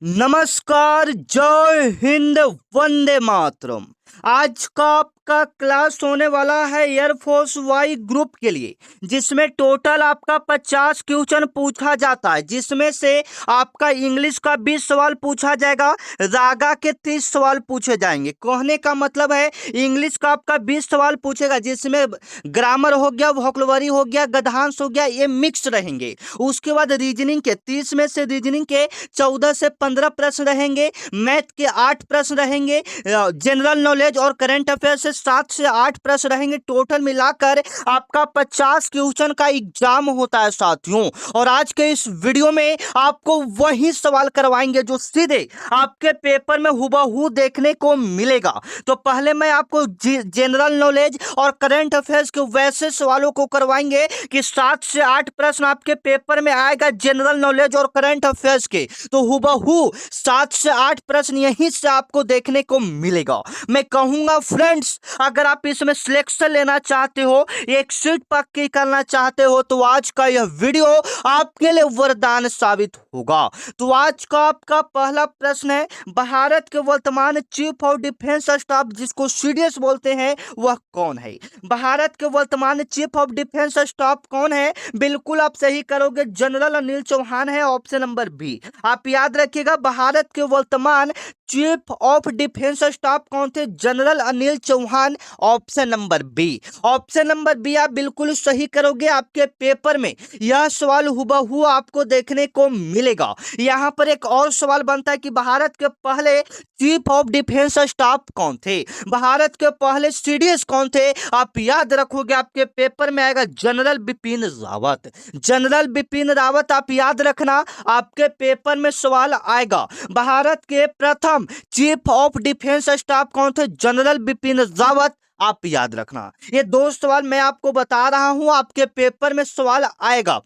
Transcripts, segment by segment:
नमस्कार, जय हिंद, वंदे मातरम। आज का आपका क्लास होने वाला है एयरफोर्स वाई ग्रुप के लिए, जिसमें टोटल आपका 50 क्वेश्चन पूछा जाता है, जिसमें से आपका इंग्लिश का 20 सवाल पूछा जाएगा, रागा के 30 सवाल पूछे जाएंगे। कहने का मतलब है इंग्लिश का आपका 20 सवाल पूछेगा, जिसमें ग्रामर हो गया, वोकैबुलरी हो गया, गद्यांश हो गया, ये मिक्स रहेंगे। उसके बाद रीजनिंग के 30 में से रीजनिंग के 14 से 15 प्रश्न रहेंगे, मैथ के 8 प्रश्न रहेंगे, जनरल नॉलेज और करंट अफेयर से 7 से 8 प्रश्न रहेंगे। टोटल मिलाकर आपका 50 क्वेश्चन का एग्जाम होता है साथियों। और आज के इस वीडियो में आपको वही सवाल करवाएंगे जो सीधे आपके पेपर में हुबहू देखने को मिलेगा। तो पहले मैं आपको जनरल नॉलेज और करंट अफेयर्स के वैसे सवालों को करवाएंगे कि 7 से 8 प्रश्न आपके पेपर में आएगा जनरल नॉलेज और करंट अफेयर्स के, तो हुबहू 7 से 8 प्रश्न यहीं से आपको देखने को मिलेगा। मैं कहूंगा फ्रेंड्स, अगर आप इसमें सिलेक्शन लेना चाहते हो, एक सीट पक्की करना चाहते हो, तो आज का यह वीडियो आपके लिए वरदान साबित होगा। तो आज का आपका पहला प्रश्न है, भारत के वर्तमान चीफ ऑफ डिफेंस स्टाफ, जिसको सीडीएस बोलते हैं, वह कौन है? भारत के वर्तमान चीफ ऑफ डिफेंस स्टाफ कौन है? बिल्कुल आप सही करोगे, जनरल अनिल चौहान है, ऑप्शन नंबर बी। आप याद रखिएगा, भारत के वर्तमान चीफ ऑफ डिफेंस स्टाफ कौन थे? General Anil Chauhan, option number B. Option number B आप बिल्कुल सही करोगे। आपके पेपर में यह सवाल हुबहू आपको देखने को मिलेगा। यहां पर एक और सवाल बनता है कि भारत के पहले चीफ ऑफ डिफेंस स्टाफ कौन थे? भारत के पहले सीडीएस कौन थे? आप याद रखोगे, आपके पेपर में आएगा जनरल बिपिन रावत। जनरल बिपिन रावत आप याद रखना, आपके पेपर में सवाल आएगा। भारत के प्रथम चीफ ऑफ डिफेंस स्टाफ कौन थे? जनरल बिपिन रावत, आप याद रखना। ये दो सवाल मैं आपको बता रहा हूं, आपके पेपर में सवाल आएगा।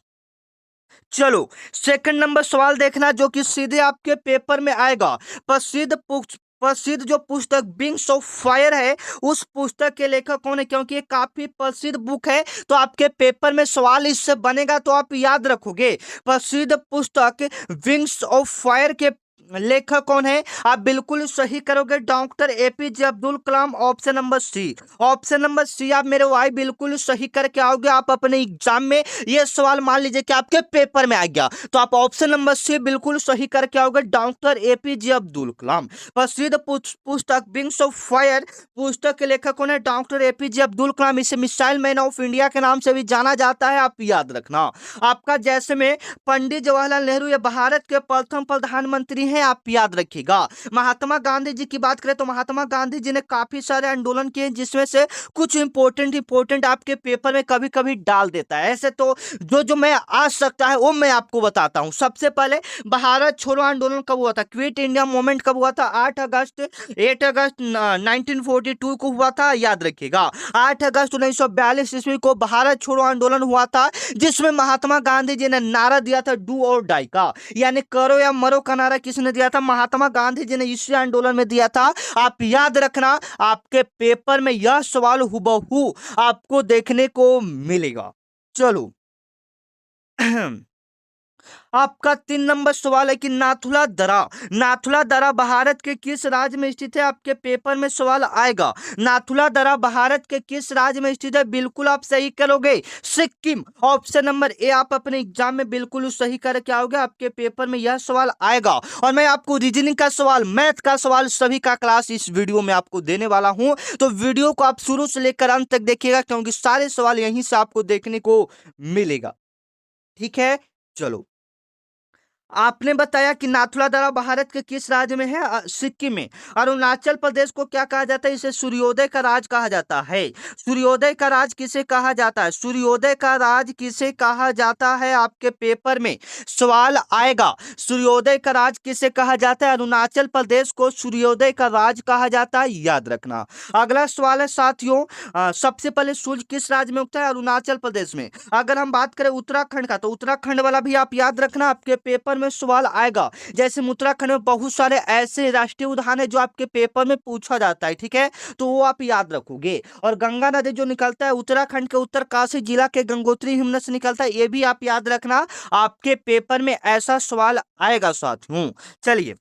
चलो सेकंड नंबर सवाल देखना, जो कि सीधे आपके पेपर में आएगा। प्रसिद्ध जो पुस्तक विंग्स ऑफ फायर है, उस पुस्तक के लेखक कौन है? क्योंकि ये काफी प्रसिद्ध बुक है, तो आपके पेपर में सवाल इससे बनेगा, तो आप याद रखोगे। प्रसिद्ध पुस्तक विंग्स ऑफ फायर के लेखक कौन है? आप बिल्कुल सही करोगे, doctor APJ Abdul Kalam, option number C. Option number C आप मेरे भाई बिल्कुल सही करके आओगे। आप अपने एग्जाम में ये सवाल मान लीजिए कि आपके पेपर में आ गया, तो आप ऑप्शन नंबर सी बिल्कुल सही करके आओगे, डॉक्टर एपीजे अब्दुल कलाम। प्रसिद्ध पुस्तक विंग्स ऑफ फायर पुस्तक के लेखक कौन है? डॉक्टर एपीजे अब्दुल कलाम। इसे मिसाइल मैन ऑफ इंडिया के नाम से भी जाना जाता है, आप याद रखना। आपका जैसे में पंडित जवाहरलाल नेहरू ये भारत के प्रथम प्रधानमंत्री हैं, आप याद रखिएगा। महात्मा गांधी जी की बात करें तो महात्मा गांधी जी ने काफी सारे आंदोलन किए, जिसमें से कुछ इंपोर्टेंट आपके पेपर में कभी कभी डाल देता है। ऐसे तो जो जो मैं आ सकता है वो मैं आपको बताता हूं। सबसे पहले भारत छोड़ो आंदोलन कब हुआ था? क्विट इंडिया मूवमेंट कब हुआ था? 8 अगस्त 1942 को हुआ था, याद रखिएगा। 8 अगस्त 1942 ईस्वी को भारत छोड़ो आंदोलन हुआ था, जिसमें महात्मा गांधी जी ने नारा दिया था डू और डाई का, यानी करो या मरो का नारा किसने दिया था? महात्मा गांधी जी ने इसी आंदोलन में दिया था, आप याद रखना। आपके पेपर में यह सवाल हुबहू आपको देखने को मिलेगा। चलो आपका 3 नंबर सवाल है कि नाथुला दर्रा भारत के किस राज्य में स्थित है? आपके पेपर में सवाल आएगा। नाथुला दर्रा भारत के किस राज्य में स्थित है? बिल्कुल आप सही करोगे, सिक्किम। ऑप्शन नंबर ए आप अपने एग्जाम में बिल्कुल सही करके आओगे, आपके पेपर में यह सवाल आएगा। और मैं आपको रीजनिंग का सवाल, मैथ का सवाल, सभी का क्लास इस वीडियो में आपको देने वाला हूं, तो वीडियो को आप शुरू से लेकर अंत तक देखिएगा, क्योंकि सारे सवाल यहीं से आपको देखने को मिलेगा। ठीक है, चलो। आपने बताया कि नाथुला दर्रा भारत के किस राज्य में है? सिक्किम में। अरुणाचल प्रदेश को क्या कहा जाता है? इसे सूर्योदय का राज कहा जाता है। सूर्योदय का राज किसे कहा जाता है? सूर्योदय का राज किसे कहा जाता है? आपके पेपर में सवाल आएगा। सूर्योदय का राज किसे कहा जाता है? अरुणाचल प्रदेश को सूर्योदय का राज कहा जाता है, याद रखना। अगला सवाल है साथियों, सबसे पहले सूर्य किस राज्य में उगता है? अरुणाचल प्रदेश में। अगर हम बात करें उत्तराखंड का, तो उत्तराखंड वाला भी आप याद रखना, आपके पेपर में सवाल आएगा। जैसे उत्तराखंड में बहुत सारे ऐसे राष्ट्रीय उद्यान है जो आपके पेपर में पूछा जाता है, ठीक है, तो वो आप याद रखोगे। और गंगा नदी जो निकलता है उत्तराखंड के उत्तरकाशी जिला के गंगोत्री हिमनद से निकलता है, ये भी आप याद रखना, आपके पेपर में ऐसा सवाल आएगा साथियों। चलिए,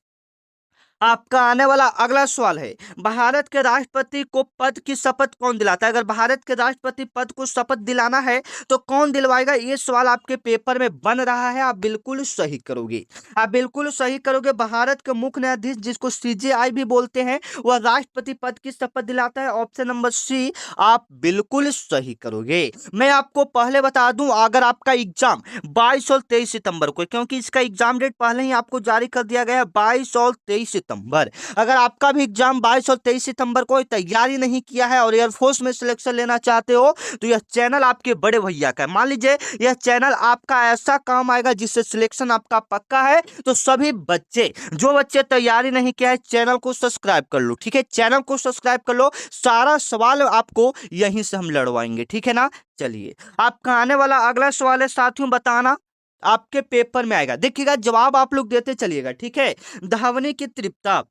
आपका आने वाला अगला सवाल है, भारत के राष्ट्रपति को पद की शपथ कौन दिलाता है? अगर भारत के राष्ट्रपति पद को शपथ दिलाना है तो कौन दिलवाएगा? ये सवाल आपके पेपर में बन रहा है, आप बिल्कुल सही करोगे, आप बिल्कुल सही करोगे। भारत के मुख्य न्यायाधीश जिसको सीजेआई भी बोलते हैं, वह राष्ट्रपति पद की शपथ दिलाता है। ऑप्शन नंबर सी आप बिल्कुल सही करोगे। मैं आपको पहले बता दूं, अगर आपका एग्जाम 22 और 23 सितंबर को, क्योंकि इसका एग्जाम डेट पहले ही आपको जारी कर दिया गया है 22 और 23 सितंबर, अगर आपका भी एग्जाम 22 और 23 सितंबर को तैयारी नहीं किया है और एयरफोर्स में सिलेक्शन लेना चाहते हो तो यह चैनल आपके बड़े भैया का है। मान लीजिए यह चैनल आपका ऐसा काम आएगा जिससे सिलेक्शन आपका पक्का है, तो सभी बच्चे, जो बच्चे तैयारी नहीं किया है, चैनल को सब्सक्राइब कर लो, ठीक है, चैनल को सब्सक्राइब कर लो। सारा सवाल आपको यहीं से हम लड़वाएंगे, ठीक है ना। चलिए, आपका आने वाला अगला सवाल है साथियों, बताना आपके पेपर में आएगा, देखिएगा जवाब आप लोग देते चलिएगा, ठीक है। धावने की तीव्रता,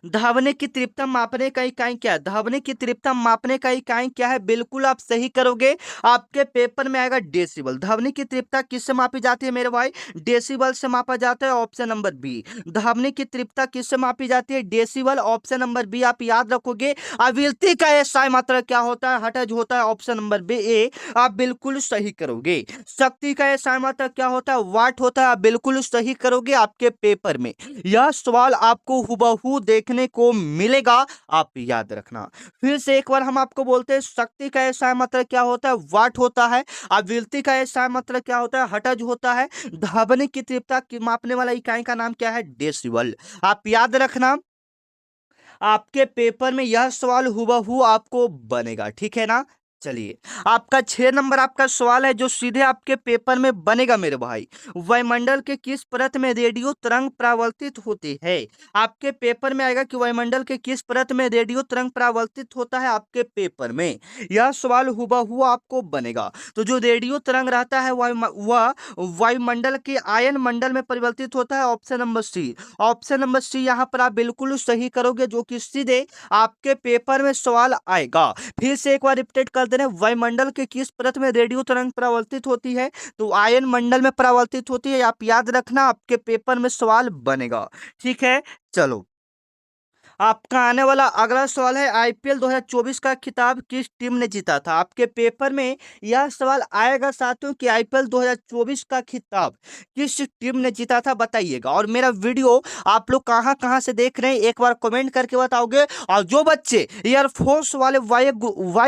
धावने की तीव्रता मापने का इकाई क्या है? धावने की तीव्रता मापने का इकाई क्या है? बिल्कुल आप सही करोगे, आपके पेपर में आएगा डेसिबल। धावने की तीव्रता किससे मापी जाती है मेरे भाई? डेसिबल से मापा जाता है, ऑप्शन नंबर बी। धावने की तीव्रता किससे मापी जाती है? डेसिबल, ऑप्शन नंबर बी आप याद रखोगे। आवृत्ति का एसआई मात्रा क्या होता है? हर्ट्ज होता है, ऑप्शन नंबर बी ए आप बिल्कुल सही करोगे। शक्ति का एसआई मात्रा क्या होता है? वाट होता है, आप बिल्कुल सही करोगे। आपके पेपर में यह सवाल आपको हुबहू देखने को मिलेगा, आप याद रखना। फिर से एक बार हम आपको बोलते हैं, शक्ति का एसआई मात्रा क्या होता है? वाट होता है। आवृत्ति का एसआई मात्रा क्या होता है? हर्ट्ज होता है। धावने की तीव्रता की मापने वाला इकाई का नाम क्या है? डेसिबल। आप याद रखना, आपके पेपर में यह सवाल हुबहू आपको बनेगा, ठीक है ना। चलिए, आपका 6 नंबर आपका सवाल है जो सीधे आपके पेपर में बनेगा मेरे भाई। वायुमंडल के किस परत में रेडियो तरंग परावर्तित होती है? आपके पेपर में आएगा कि वायुमंडल के किस परत में रेडियो तरंग परावर्तित होता है, आपके पेपर में यह सवाल हुबहू आपको बनेगा। तो जो रेडियो तरंग रहता है वह वायुमंडल के आयन मंडल में परिवर्तित होता है, option number C. Option number C यहाँ पर आप बिल्कुल सही करोगे, जो कि सीधे आपके पेपर में सवाल आएगा। फिर से एक बार रिपीट कर दे रहे हैं, वायुमंडल के किस परत में रेडियो तरंग परावर्तित होती है? तो आयन मंडल में परावर्तित होती है, आप याद रखना, आपके पेपर में सवाल बनेगा, ठीक है। चलो, आपका आने वाला अगला सवाल है, आईपीएल 2024 का खिताब किस टीम ने जीता था? आपके पेपर में यह सवाल आएगा साथियों कि आईपीएल 2024 का खिताब किस टीम ने जीता था, बताइएगा। और मेरा वीडियो आप लोग कहां कहां से देख रहे हैं एक बार कमेंट करके बताओगे। और जो बच्चे एयरफोर्स वाले वाई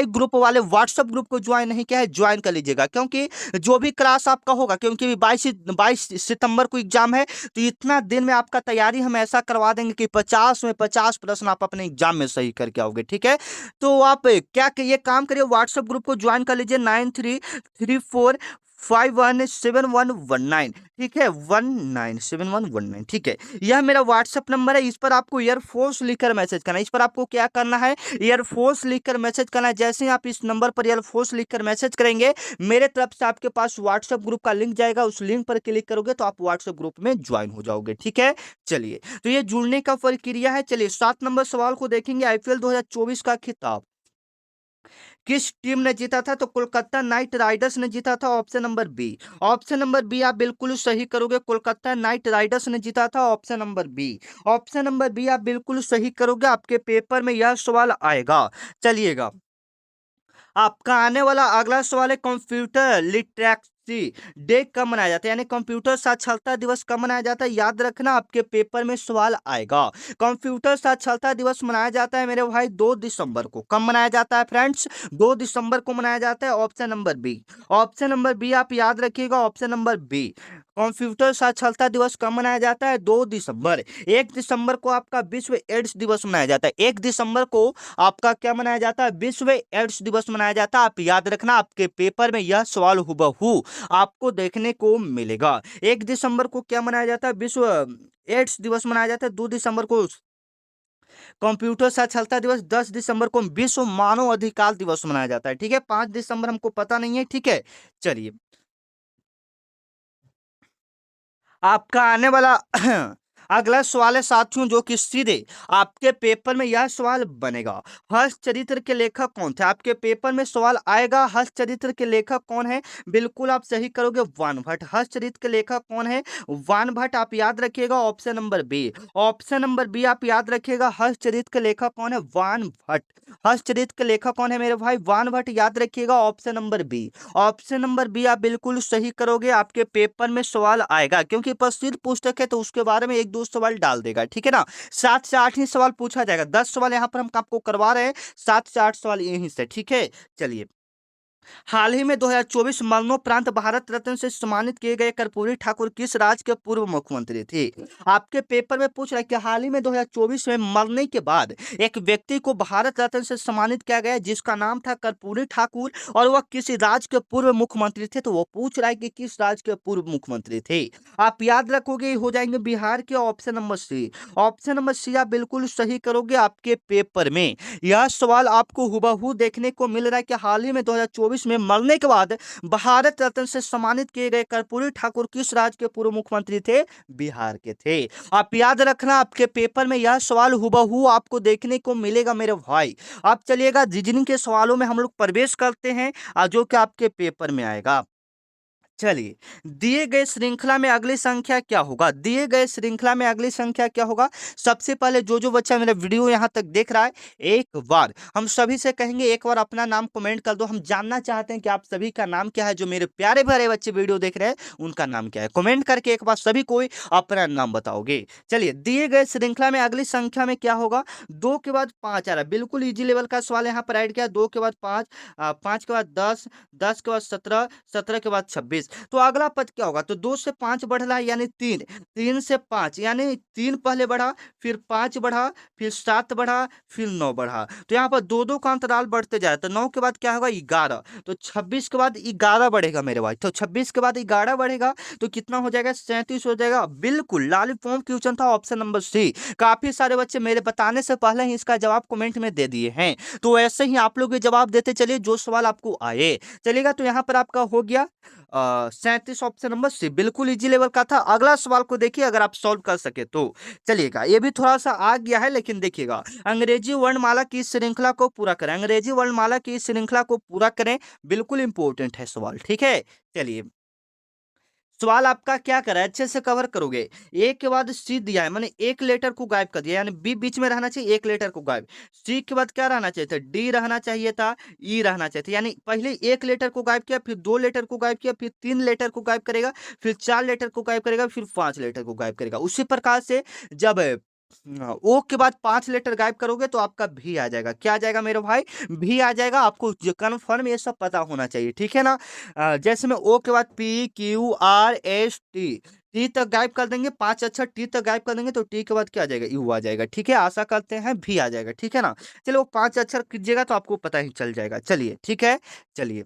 ग्रुप वाले व्हाट्सएप ग्रुप को ज्वाइन नहीं किया है, ज्वाइन कर लीजिएगा, क्योंकि जो भी क्लास आपका होगा, क्योंकि 22 सितंबर को एग्जाम है, तो इतना दिन में आपका तैयारी हम ऐसा करवा देंगे कि 50 में 50 प्रश्न आप अपने एग्जाम में सही करके आओगे, ठीक है। तो आप क्या ये काम करिए, व्हाट्सएप ग्रुप को ज्वाइन कर लीजिए, 9334517119, ठीक है, 197119, ठीक है। यह मेरा व्हाट्सएप नंबर है, इस पर आपको एयरफोर्स लिखकर मैसेज करना है। इस पर आपको क्या करना है? एयरफोर्स लिखकर मैसेज करना है। जैसे ही आप इस नंबर पर एयरफोर्स लिखकर मैसेज करेंगे, मेरे तरफ से आपके पास व्हाट्सएप ग्रुप का लिंक जाएगा, उस लिंक पर क्लिक करोगे तो आप व्हाट्सएप ग्रुप में ज्वाइन हो जाओगे, ठीक है। चलिए, तो ये जुड़ने का प्रक्रिया है। चलिए, 7 नंबर सवाल को देखेंगे, आईपीएल 2024 का खिताब किस टीम ने जीता था? तो कोलकाता नाइट राइडर्स ने जीता था, option number B. Option number B आप बिल्कुल सही करोगे, कोलकाता नाइट राइडर्स ने जीता था, option number B. Option number B आप बिल्कुल सही करोगे, आपके पेपर में यह सवाल आएगा। चलिएगा, आपका आने वाला अगला सवाल है, कंप्यूटर लिटरेसी डे कब मनाया जाता है, यानी कंप्यूटर साक्षरता दिवस कब मनाया जाता है? याद रखना, आपके पेपर में सवाल आएगा। कंप्यूटर साक्षरता दिवस मनाया जाता है मेरे भाई 2 दिसंबर को। कब मनाया जाता है फ्रेंड्स? 2 दिसंबर को मनाया जाता है, option number B. Option number B आप याद रखिएगा, ऑप्शन नंबर बी। कंप्यूटर साक्षरता दिवस कब मनाया जाता है? 2 दिसंबर। 1 दिसंबर को आपका विश्व एड्स दिवस मनाया जाता है। 1 दिसंबर को आपका क्या मनाया जाता है? विश्व एड्स दिवस मनाया जाता है। आप याद रखना, आपके पेपर में यह सवाल हुबहू आपको देखने को मिलेगा। 1 दिसंबर को क्या मनाया जाता है? विश्व एड्स दिवस मनाया जाता है। 2 दिसंबर को कंप्यूटर साक्षरता दिवस, 10 दिसंबर को विश्व मानव अधिकार दिवस मनाया जाता है, ठीक है। 5 दिसंबर हमको पता नहीं है, ठीक है। चलिए, आपका आने वाला अगला सवाल है साथियों, जो कि सीधे आपके पेपर में यह सवाल बनेगा, हर्ष चरित्र के लेखक कौन थे। आपके पेपर में सवाल आएगा हर्ष चरित्र के लेखक कौन है, बिल्कुल आप सही करोगे, वान भट्ट। हर्ष चरित्र के लेखक कौन है, वान भट्ट। आप याद रखिएगा option number B, option number B आप याद रखिएगा, हर्ष चरित्र के लेखक कौन है, वान भट्ट। हर्ष चरित्र के लेखक कौन है मेरे भाई, वान भट्ट, याद रखिएगा option number B. Option number B आप बिल्कुल सही करोगे, आपके पेपर में सवाल आएगा, क्योंकि प्रसिद्ध पुस्तक है तो उसके बारे में एक दो सवाल डाल देगा, ठीक है ना। 7 से 8 ही सवाल पूछा जाएगा, 10 सवाल यहाँ पर हम आपको करवा रहे हैं, 7 से 8 सवाल यहीं से, ठीक है। चलिए, हाल ही में 2024 मरणोपरांत भारत रत्न से सम्मानित किए गए कर्पूरी ठाकुर किस राज्य के पूर्व मुख्यमंत्री थे। आपके पेपर में पूछ रहा है कि हाल ही में 2024 में मरने के बाद एक व्यक्ति को भारत रत्न से सम्मानित किया गया जिसका नाम था कर्पूरी ठाकुर, और वह किस राज्य के पूर्व मुख्यमंत्री थे। तो वो पूछ रहा है कि किस राज्य के पूर्व मुख्यमंत्री थे। आप याद रखोगे, हो जाएंगे बिहार के, option number C. Option number C आप बिल्कुल सही करोगे, आपके पेपर में यह सवाल आपको हुबहू देखने को मिल रहा है कि हाल ही में 2024 में मरने के बाद भारत रत्न से सम्मानित किए गए कर्पूरी ठाकुर किस राज्य के पूर्व मुख्यमंत्री थे, बिहार के थे। आप याद रखना, आपके पेपर में यह सवाल हुबहू आपको देखने को मिलेगा मेरे भाई। आप चलिएगा रीजनिंग के सवालों में हम लोग प्रवेश करते हैं, जो कि आपके पेपर में आएगा। चलिए, दिए गए श्रृंखला में अगली संख्या क्या होगा, दिए गए श्रृंखला में अगली संख्या क्या होगा। सबसे पहले जो बच्चा मेरा वीडियो यहां तक देख रहा है, एक बार हम सभी से कहेंगे, एक बार अपना नाम कमेंट कर दो। हम जानना चाहते हैं कि आप सभी का नाम क्या है, जो मेरे प्यारे प्यारे बच्चे वीडियो देख रहे हैं उनका नाम क्या है। कमेंट करके एक बार सभी कोई अपना नाम बताओगे। चलिए, दिए गए श्रृंखला में अगली संख्या में क्या होगा, 2 के बाद 5 आ रहा है, बिल्कुल इजी लेवल का सवाल यहाँ पर ऐड किया। 2 के बाद 5, 5 के बाद 10, 10 के बाद 17, 17 के बाद 26। तो अगला पद क्या होगा, तो 2 से 5 बढ़ रहा है यानी 3, 3 से 5 यानी 3 पहले बढ़ा, फिर 5 बढ़ा, फिर 7 बढ़ा, फिर 9 बढ़ा। तो यहाँ पर 2-2 का अंतराल बढ़ते जा रहा है। तो 9 के बाद क्या होगा, 11। तो 26 के बाद 11 बढ़ेगा मेरे भाई। तो 26 के बाद 11 बढ़ेगा तो कितना हो जाएगा, 37 हो जाएगा। बिल्कुल लॉलीपॉप क्वेश्चन था, ऑप्शन नंबर सी। काफी सारे बच्चे मेरे बताने से पहले ही इसका जवाब कमेंट में दे दिए हैं। तो ऐसे ही आप लोग ये जवाब देते चलिए जो सवाल आपको आए। चलेगा, तो यहाँ पर आपका हो गया 37, ऑप्शन नंबर सी, बिल्कुल इजी लेवल का था। अगला सवाल को देखिए, अगर आप सॉल्व कर सके तो। चलिएगा, ये भी थोड़ा सा आ गया है, लेकिन देखिएगा, अंग्रेजी वर्णमाला की इस श्रृंखला को पूरा करें, अंग्रेजी वर्णमाला की इस श्रृंखला को पूरा करें, बिल्कुल इंपॉर्टेंट है सवाल, ठीक है। चलिए, सवाल आपका क्या करा है, अच्छे से कवर करोगे। ए के बाद सी दिया है, मैंने एक लेटर को गायब कर दिया, यानी बी बीच में रहना चाहिए, एक लेटर को गायब। सी के बाद क्या रहना चाहिए था, डी रहना चाहिए था, ई रहना चाहिए था। यानी पहले एक लेटर को गायब किया, फिर 2 लेटर को गायब किया, फिर 3 लेटर को गायब करेगा, फिर 4 लेटर को गायब करेगा, फिर 5 लेटर को गायब करेगा। उसी प्रकार से जब ओ के बाद 5 लेटर गायब करोगे तो आपका भी आ जाएगा। क्या आ जाएगा मेरे भाई, भी आ जाएगा। आपको कन्फर्म ये सब पता होना चाहिए, ठीक है ना। जैसे में ओ के बाद P Q R S T, T तक गायब कर देंगे, 5 अक्षर टी तक गायब कर देंगे तो टी के बाद क्या आ जाएगा, यू आ जाएगा, ठीक है। आशा करते हैं भी आ जाएगा, ठीक है ना। चलो, 5 अक्षर कीजिएगा तो आपको पता ही चल जाएगा। चलिए, ठीक है। चलिए,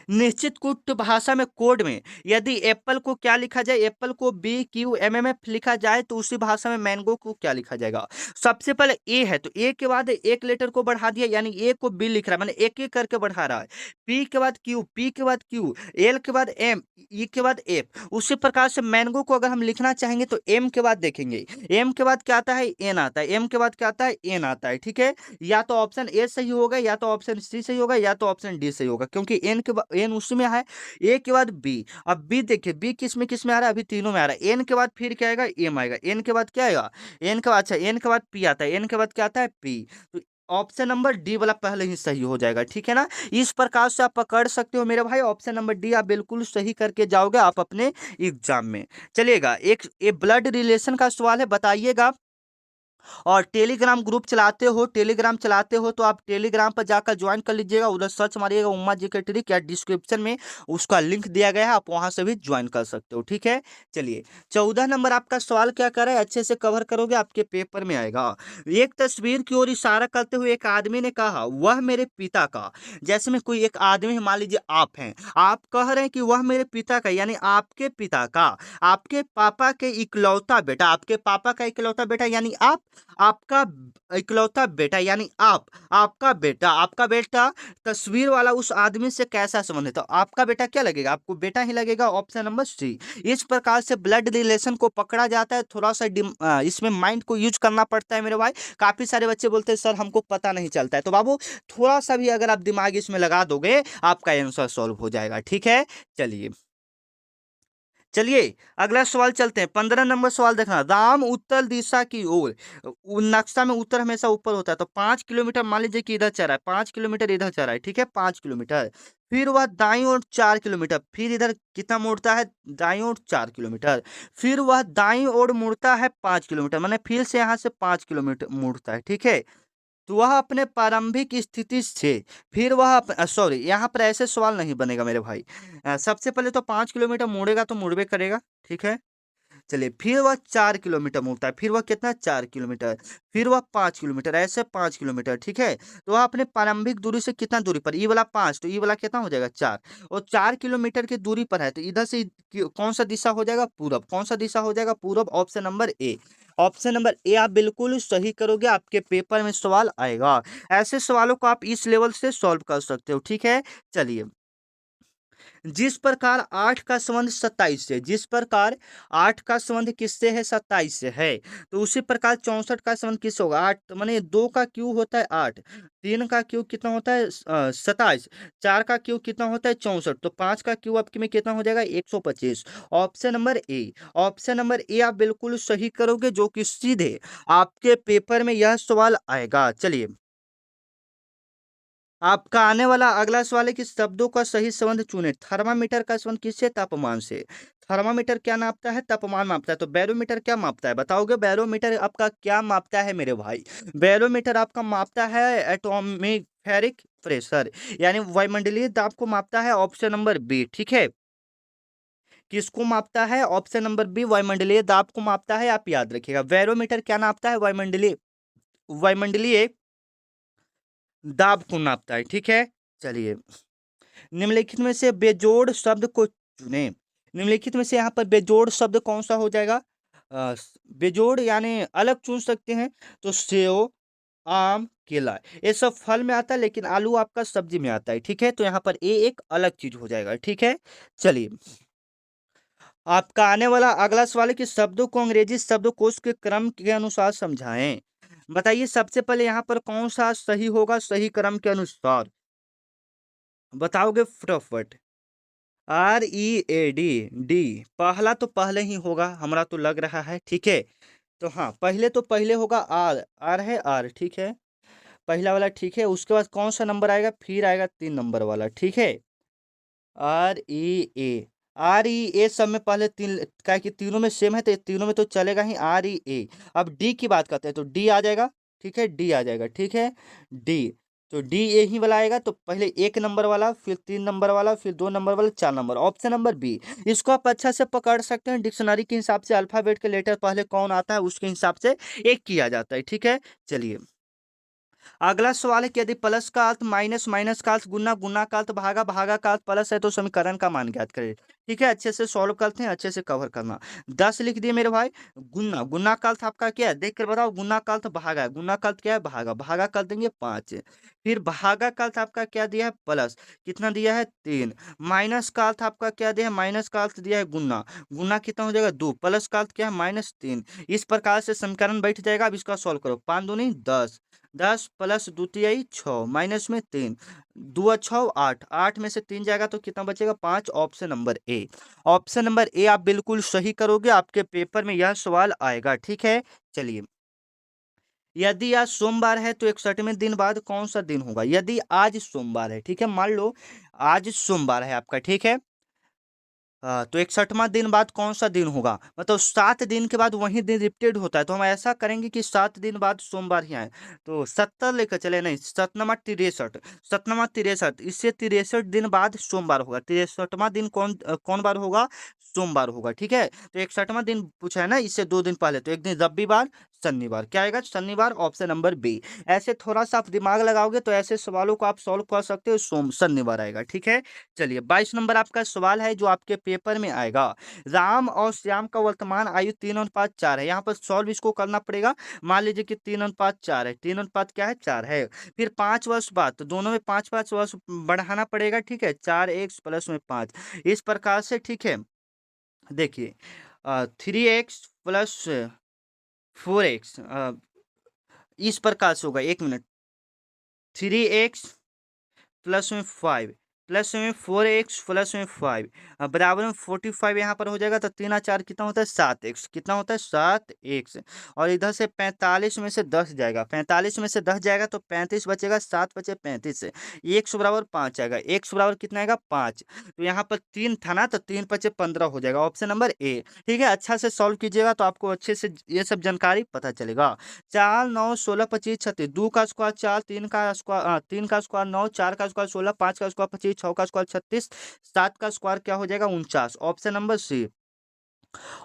निश्चित कुछ भाषा में कोड में यदि एप्पल को क्या लिखा जाए, एप्पल को BQMMF लिखा जाए तो उसी भाषा में मैंगो को क्या लिखा जाएगा। सबसे पहले ए है, तो ए के बाद एक लेटर को बढ़ा दिया, यानी ए को बी लिख रहा है, मैंने एक एक करके बढ़ा रहा है। पी के बाद क्यू, पी के बाद क्यू, एल के बाद एम, ई के बाद एफ। उसी प्रकार से मैंगो को अगर हम लिखना चाहेंगे तो एम के बाद देखेंगे, एम के बाद क्या आता है, एन आता है, एम के बाद क्या आता है, एन आता है, ठीक है। या तो ऑप्शन ए सही होगा, या तो ऑप्शन सी सही होगा, या तो ऑप्शन डी सही होगा, क्योंकि एन के बाद एन उसमें है, ए के बाद बी। अब बी देखिए, बी किस में आ रहा है, अभी तीनों में आ रहा है। एन के बाद फिर क्या आएगा, एम आएगा। एन के बाद क्या आएगा, एन के बाद, अच्छा एन के बाद पी आता है, एन के बाद क्या आता है, पी। तो ऑप्शन नंबर डी वाला पहले ही सही हो जाएगा, ठीक है ना। इस प्रकार से आप पकड़ सकते हो मेरे भाई, ऑप्शन नंबर डी आप बिल्कुल सही करके जाओगे आप अपने एग्जाम में। चलिएगा, एक ब्लड रिलेशन का सवाल है, बताइएगा। और टेलीग्राम ग्रुप चलाते हो, टेलीग्राम चलाते हो तो आप टेलीग्राम पर जाकर ज्वाइन कर लीजिएगा। उधर सर्च मारिएगा उम्मा जी के ट्रिक, या डिस्क्रिप्शन में उसका लिंक दिया गया है, आप वहां से भी ज्वाइन कर सकते हो, ठीक है। चलिए, 14 नंबर आपका सवाल क्या कर रहा है, अच्छे से कवर करोगे, आपके पेपर में आएगा। एक तस्वीर की ओर इशारा करते हुए एक आदमी ने कहा, वह मेरे पिता का। जैसे में कोई एक आदमी है, मान लीजिए आप हैं, आप कह रहे हैं कि वह मेरे पिता का, यानी आपके पिता का, आपके पापा के इकलौता बेटा, आपके पापा का इकलौता बेटा यानी आप, आपका इकलौता बेटा यानी आपका बेटा तस्वीर वाला उस आदमी से कैसा संबंध है? तो आपका बेटा क्या लगेगा? आपको बेटा ही लगेगा, ऑप्शन नंबर सी। इस प्रकार से ब्लड रिलेशन को पकड़ा जाता है। थोड़ा सा इसमें माइंड को यूज करना पड़ता है मेरे भाई। काफी सारे बच्चे बोलते हैं सर हमको पता नहीं चलता है, तो बाबू थोड़ा सा भी अगर आप दिमाग इसमें लगा दोगे आपका आंसर सॉल्व हो जाएगा। ठीक है, चलिए चलिए अगला सवाल चलते हैं। 15 नंबर सवाल देखना। राम उत्तर दिशा की ओर, नक्शा में उत्तर हमेशा ऊपर होता है, तो 5 किलोमीटर मान लीजिए कि इधर चल रहा है, 5 किलोमीटर इधर चल रहा है, ठीक है, 5 किलोमीटर। फिर वह दाईं ओर 4 किलोमीटर, फिर इधर कितना मुड़ता है? दाईं ओर 4 किलोमीटर। फिर वह दाईं ओर मुड़ता है 5 किलोमीटर, मैंने फिर से यहाँ से 5 किलोमीटर मुड़ता है, ठीक है। तो वह अपने प्रारंभिक स्थिति से, फिर वह सॉरी, यहाँ पर ऐसे सवाल नहीं बनेगा मेरे भाई। सबसे पहले तो 5 किलोमीटर मुड़ेगा तो मुड़बे करेगा, ठीक है। चलिए फिर वह 4 किलोमीटर मुड़ता है, फिर वह कितना? 4 किलोमीटर। फिर वह 5 किलोमीटर, ऐसे 5 किलोमीटर, ठीक है। तो वह अपने प्रारंभिक दूरी से कितना दूरी पर? ई वाला 5, तो ई वाला कितना हो जाएगा? 4। और 4 किलोमीटर की दूरी पर है, तो इधर से कौन सा दिशा हो जाएगा? पूरब। कौन सा दिशा हो जाएगा? पूरब। Option number A. Option number A आप बिल्कुल सही करोगे, आपके पेपर में सवाल आएगा। ऐसे सवालों को आप इस लेवल से सॉल्व कर सकते हो, ठीक है। चलिए, जिस प्रकार 8 का संबंध 27 से, जिस प्रकार 8 का संबंध किससे है? 27 से है, तो उसी प्रकार 64 का संबंध किससे होगा? 8 माने 2 का क्यूब होता है 8, 3 का क्यूब कितना होता है? 27, 4 का क्यूब कितना होता है? 64, तो 5 का क्यूब आपके में कितना हो जाएगा? 125। Option number A. Option number A आप बिल्कुल सही करोगे, जो कि सीधे आपके पेपर में यह सवाल आएगा। चलिए, आपका आने वाला अगला सवाल है कि शब्दों का सही संबंध चुनें। थर्मामीटर का संबंध किससे? तापमान से। थर्मामीटर क्या नापता है? तापमान मापता है। तो बैरोमीटर क्या मापता है? बताओगे बैरोमीटर आपका क्या मापता है मेरे भाई? बैरोमीटर आपका मापता है एटमॉस्फेरिक प्रेशर, यानी वायुमंडलीय दाब को मापता है। ऑप्शन नंबर बी, ठीक है। किसको मापता है? ऑप्शन नंबर बी, वायुमंडलीय दाब को मापता है। आप याद रखिएगा, बैरोमीटर क्या नापता है? वायुमंडलीय वायुमंडलीय दाब को नापता है, ठीक है। चलिए, निम्नलिखित में से बेजोड़ शब्द को चुनें। निम्नलिखित में से यहाँ पर बेजोड़ शब्द कौन सा हो जाएगा? बेजोड़ यानी अलग चुन सकते हैं, तो सेव, आम, केला, ये सब फल में आता है, लेकिन आलू आपका सब्जी में आता है, ठीक है। तो यहाँ पर ये एक अलग चीज हो जाएगा, ठीक है। चलिए, आपका आने वाला अगला सवाल है कि शब्दों को अंग्रेजी शब्दकोश के क्रम के अनुसार समझाएं। बताइए सबसे पहले यहाँ पर कौन सा सही होगा? सही क्रम के अनुसार बताओगे फटाफट। READ, डी पहला तो पहले ही होगा, हमारा तो लग रहा है, ठीक है। तो हाँ, पहले तो पहले होगा आर, आर है आर, ठीक है, पहला वाला, ठीक है। उसके बाद कौन सा नंबर आएगा? फिर आएगा 3 नंबर वाला, ठीक है। REA, REA सब में पहले तीन, क्या कि तीनों में सेम है, तो ये तीनों में तो चलेगा ही REA। अब डी की बात करते हैं, तो डी आ जाएगा, ठीक है, डी आ जाएगा, ठीक है, डी। तो डी यही वाला आएगा, तो पहले 1 नंबर वाला, फिर 3 नंबर वाला, फिर 2 नंबर वाला, 4 नंबर। ऑप्शन नंबर बी, इसको आप अच्छा से पकड़ सकते हैं। डिक्शनरी के हिसाब से अल्फाबेट के लेटर पहले कौन आता है उसके हिसाब से एक किया जाता है, ठीक है। चलिए, अगला सवाल है कि यदि प्लस का अर्थ माइनस, माइनस का अर्थ गुना, गुना का अर्थ भागा, भागा का अर्थ प्लस है, तो समीकरण का मान ज्ञात करें। ठीक है, अच्छे से सॉल्व करते हैं, अच्छे से कवर करना। 10 लिख दिए मेरे भाई। गुना, गुना का अर्थ आपका क्या है? देख कर बताओ। गुना का अर्थ भागा है, गुना का अर्थ क्या है? भागा, भागा कर देंगे 5। फिर भागा का अर्थ आपका क्या दिया है? प्लस, कितना दिया है? 3। माइनस का अर्थ आपका क्या दिया है? माइनस का अर्थ दिया है गुना, गुना कितना हो जाएगा? 2। प्लस का अर्थ क्या है? -3। इस प्रकार से समीकरण बैठ जाएगा। अब इसका सॉल्व करो। 5 दूनी 10, 10 प्लस द्वितीय 6, माइनस में 3, 2 6 8, 8 में से 3 जाएगा तो कितना बचेगा? 5। Option number A. Option number A आप बिल्कुल सही करोगे, आपके पेपर में यह सवाल आएगा, ठीक है। चलिए, यदि आज सोमवार है तो 61वें दिन बाद कौन सा दिन होगा? यदि आज सोमवार है, ठीक है, मान लो आज सोमवार है आपका, ठीक है। तो 61वां दिन बाद कौन सा दिन होगा? मतलब 7 दिन के बाद वही दिन रिपीटेड होता है, तो हम ऐसा करेंगे कि 7 दिन बाद सोमवार ही आए, तो 70 लेकर चले, नहीं, 7 63, 7 63, इससे 63 दिन बाद सोमवार होगा। 63वां दिन कौन कौन बार होगा? सोमवार होगा। ठीक है, तो 61वां दिन पूछा है ना, इससे 2 दिन पहले, तो एक दिन रविवार, शनिवार। क्या आएगा? शनिवार, ऑप्शन नंबर बी। ऐसे थोड़ा सा आप दिमाग लगाओगे तो ऐसे सवालों को आप सॉल्व कर सकते हो, शनिवार आएगा। ठीक है, चलिए 22 नंबर आपका सवाल है जो आपके पेपर में आएगा। राम और श्याम का वर्तमान आयु 3:4 है। यहाँ पर सॉल्व इसको करना पड़ेगा। मान लीजिए कि 3:4 है, 3 क्या है? 4 है। फिर 5 वर्ष बाद, तो दोनों में 5-5 वर्ष बढ़ाना पड़ेगा। ठीक है, 4x प्लस में 5, इस प्रकार से। ठीक है, देखिए 3x प्लस 4x, इस प्रकार से होगा। 1 मिनट, 3x प्लस में 5 प्लस में 4x प्लस में 5 बराबर में 45 यहाँ पर हो जाएगा। तो 3 और 4 कितना होता है? 7x। कितना होता है? 7x। और इधर से 45 में से 10 जाएगा, 45 में से 10 जाएगा तो 35 बचेगा, 7 बचे 35 से x बराबर 5 आएगा। x बराबर कितना आएगा? 5। तो यहाँ पर 3 था ना, तो 3 बचे 15 हो जाएगा, ऑप्शन नंबर ए। ठीक है, अच्छा से सॉल्व कीजिएगा तो आपको अच्छे से ये सब जानकारी पता चलेगा। 4 9 16 25 36, 2 का स्क्वायर 4, 3 का स्क्वायर 3 का स्क्वायर 9, 4 का स्क्वायर 16, 5 का स्क्वायर 25, 6 का स्क्वायर 36, 7 का स्क्वायर क्या हो जाएगा? 49। Option number C.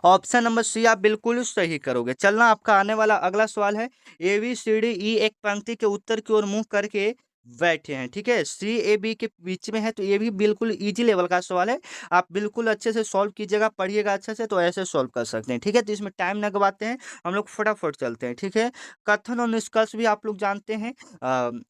Option number C आप बिल्कुल सही करोगे। चलना, आपका आने वाला अगला सवाल है। A B C D E एक पंक्ति के उत्तर की ओर मुंह करके बैठे हैं। ठीक है, सी ए बी के बीच में है, तो ये भी बिल्कुल इजी लेवल का सवाल है। आप बिल्कुल अच्छे से सॉल्व कीजिएगा, पढ़िएगा अच्छे से, तो ऐसे सॉल्व कर सकते हैं। ठीक है, तो इसमें टाइम न गवाते हैं, हम लोग फटाफट चलते हैं। ठीक है, कथन और निष्कर्ष भी आप लोग जानते हैं।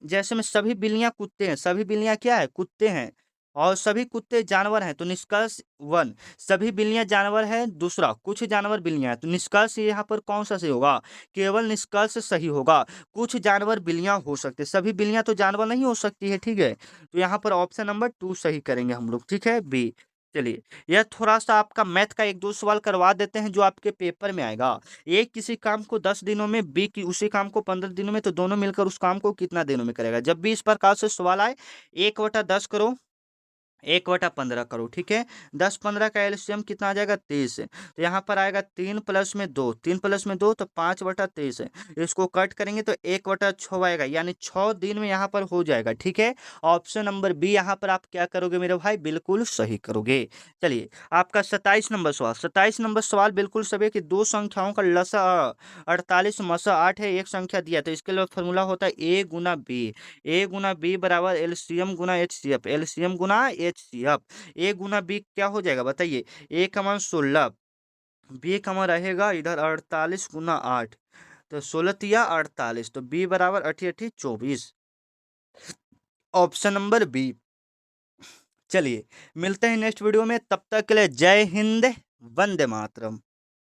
जैसे में सभी बिल्लियां कुत्ते हैं, सभी बिल्लियां क्या है? कुत्ते हैं। और सभी कुत्ते जानवर हैं, तो निष्कर्ष 1। सभी बिल्लियां जानवर हैं। दूसरा, कुछ जानवर बिल्लियां हैं, तो निष्कर्ष यहाँ पर कौन सा सही होगा? केवल निष्कर्ष सही होगा। कुछ जानवर बिल्लियां हो सकते, सभी बिल्लियां तो जानवर नहीं हो सकती है। ठीक है, तो यहाँ पर ऑप्शन नंबर 2 सही करेंगे हम लोग। ठीक है, बी। चलिए, यह थोड़ा सा आपका मैथ का 1-2 सवाल करवा देते हैं जो आपके पेपर में आएगा। ए किसी काम को 10 दिनों में, बी की उसी काम को 15 दिनों में, तो दोनों मिलकर उस काम को कितना दिनों में करेगा? जब भी इस प्रकार से सवाल आए, 1/10 करो, 1/15 करो। ठीक है, 10-15 का एलसीएम कितना आ जाएगा? 23। तो यहाँ पर आएगा 3 प्लस में 2, 3 प्लस में 2 तो 5/23 है। इसको कट करेंगे तो 1/6 आएगा, यानी 6 दिन में यहाँ पर हो जाएगा। ठीक है, ऑप्शन नंबर बी यहाँ पर आप क्या करोगे मेरे भाई? बिल्कुल सही करोगे। चलिए, आपका 27 नंबर सवाल। 27 नंबर सवाल बिल्कुल सभी है कि दो संख्याओं का लसा 48 मसा 8 है, एक संख्या दिया, तो इसके लिए फॉर्मूला होता है ए गुना बी। ए गुना बी बराबर एलसीएम गुना एच सी एफ, एलसीएम गुना एच सी एफ। ए गुना बी क्या हो जाएगा बताइए? ए का मान 16, बी का मान रहेगा इधर 48 गुना 8, तो 16 × 48, तो बी बराबर 8×8 = 24, ऑप्शन नंबर बी। चलिए, मिलते हैं नेक्स्ट वीडियो में, तब तक के लिए जय हिंद, वंदे मातरम।